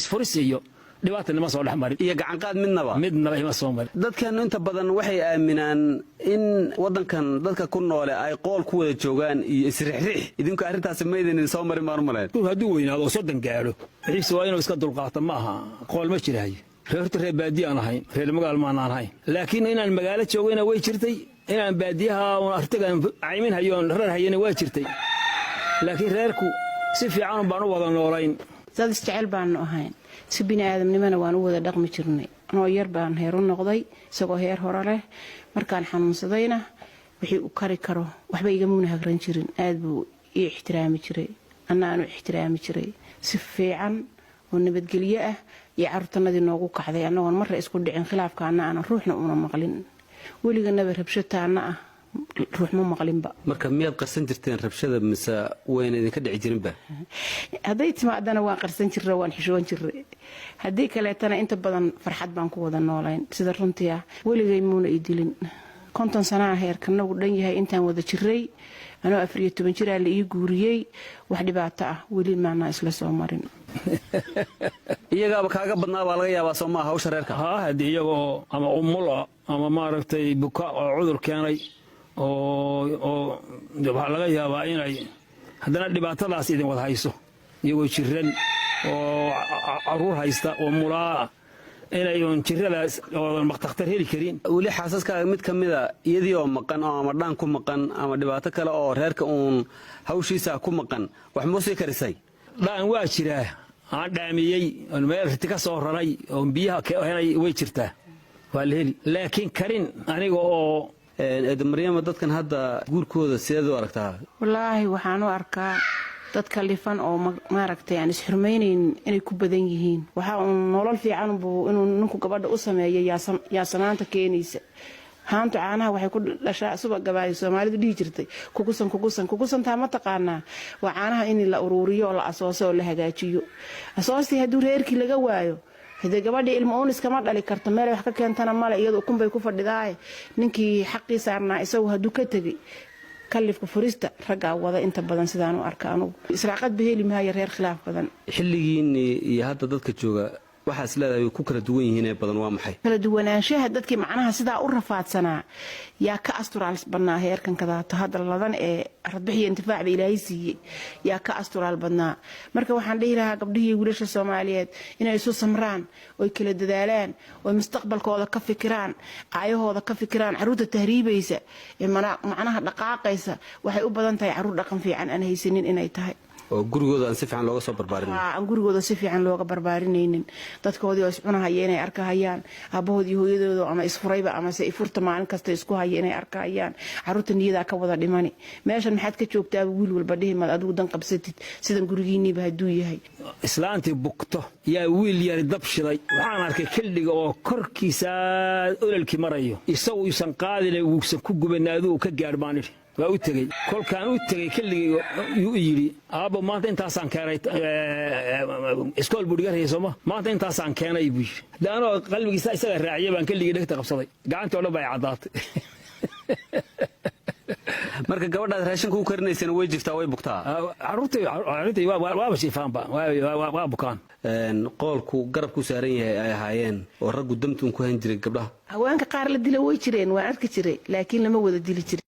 isfurisiyo dhibaato lama soo dhaxmarin iyo gacan qaad midnaba ima soo marin dadkan inta badan waxay aaminaan in wadankan dadka ku noole ay qool ku wada joogaan iyo isrixrix idinku arintaas ma idin soo marin maarmuleen hadduu weynaado oo soddon gaadho xiibsi waa inuu iska dulqaato ma aha qool ma jirahay reer baadiye aan ahayn reer magaal ma aan ahayn laakiin inaan magaalo joogayna way jirtay inaan baadiyaha artagan caymin hayoon reer hayana waa jirtay laakiin reerku si fiican baan u wada noolayn dad isjecel baan ahayn si bini'aadamnimana waan u wada dhaqmi jirnay anoo yar baan heer u noqday isagoo heer hore leh markaan xanuunsadayna wixii u kari karo waxba igama hagran jirin aad buu ii ixtiraami jiray annaanu ixtiraami jiray si fiican oo nabadgelyo ah iyo carruurtanadii noogu kacday annagoon marra isku dhicin khilaafkaana aan ruuxna una maqlin weliganaba rabshataana ah ruux ma maqlinba marka miyaad qarsan jirteen rabshada mise wayna idinka dhici jirinba hadday timaadana waan qarsan jirray waan xishoon jirray haddii kaleetana inta badan farxad baan ku wada noolayn sida runtii ah weligay muuna ii dilin 50 sana heerkanagu dhan yahay intaan wada jirray anoo 14 jir la ii guuriyay wax dhibaato ah weli maana isla soo marin iyagaaba kaaga badnaa baa laga yaabaa Soomaa hawsha reerka haddii iyagoo ama umul ama maaragtay buka oo cudur keenay oo waxa laga yaabaa inay haddana dhibaatadaas idin wada hayso iyagoo jiran oo caruur haysta oo mulaa inay jiradaas oo maqtakhtar heli karin wali xaasaskaaga mid kamida iyadii oo maqan oo ama dhaan ku maqan ama dhibaato kale oo reerka uun hawshiisa ku maqan wax ma soo karisay dhaan waa jiraa aan dhaamiyay oo meel riti ka soo raray oo biyaha ka helay way jirtaa waa la heli laakiin karin aniga oo Maryama dadkan hadda guurkooda sideed u aragtaa wallaahi waxaan u arkaa dadka lifan oo maaragtay aan isxurmaynayn inay ku badan yihiin waxa uu nolol fiican buu inuu ninku gabadha u sameeyo yaa sanaanta keenaysa haantu caanaha waxay ku dhashaa suba gabaay Soomaalidu dhigi jirtay kugusan taa ma taqaanaa waa caanaha in la ururiyo oo la asooso oo la hagaajiyo asoostii hadduu reerkii laga waayo hadii gabadha ilmo uun iskama dhali karto meel wax ka keentana male iyadoo kun bay ku fadhidaay ninkii xaqiisa arnaa isagu haduu ka tagay kalifka furista raga wada inta badan sidaan u arkaa anigu israaqad baheli maayo reer khilaaf badan xilligiin iyo hadda dadka jooga waxa isleedahay ku kala duwan yihiin badan waa maxay kala duwanaanshaha dadkii macnaha sidaa u rafaadsanaa yaa ka asturaal badnaa heerkan kadaato hadda ladan ee rabbixiyo intifaacda Ilaahay siiyay yaa ka asturaal badnaa marka waxaan dhihi lahaa gabdhihii wiilasha Soomaaliyeed inay isu samraan oo kala dadaalaan oo mustaqbalkooda ka fikiraan aayahooda ka fikiraan caruurta tahriibaysa ee macnaha dhaqaaqaysa waxay u badan tahay caruur dhaqan fiican aan haysanin inay tahay oo gurigooda aan si fiican looga soo barbaarin aan gurigooda si fiican looga barbaarinaynin dadkoodii oo iscunahaya inay arkahayaan aabahoodii hooyadooda ama isfurayba ama se ifurta maalin kasta isku haya inay arkahayaan caruurta niyada ka wada dhimani meeshan maxaad ka joogtaa wiil walba dhihimad adigu dan qabsatid sidan gurigiiniba haduu yahay islaantii bukto yaa wiil yar dab shiday waxaan arkay kildhiga oo korkiisa ololkii marayo isagu isan qaadilay uusan ku gubanaadu ka gaarmaan waa u tagay kolkaan u tagay kildhiga uu yiri aabo maanta intaasaan keenay iskool buudigarhay Soomaa maanta intaasaan keenay buu daano qalbigiisa isaga raaciyay baan kildhiga dhagta qabsaday gacanta oo dhan bay cadaatay marka gabadhaad raashin ku karinaysana way jirtaa way bugtaa caruurtii waa shifaanba waa bukaan qoolku garab ku saaran yahay ay ahaayeen oo raggu damtuun ku han jiray gabdhaha haweenka qaar la dilo way jireen waan arki jiray laakiin lama wada dili jirin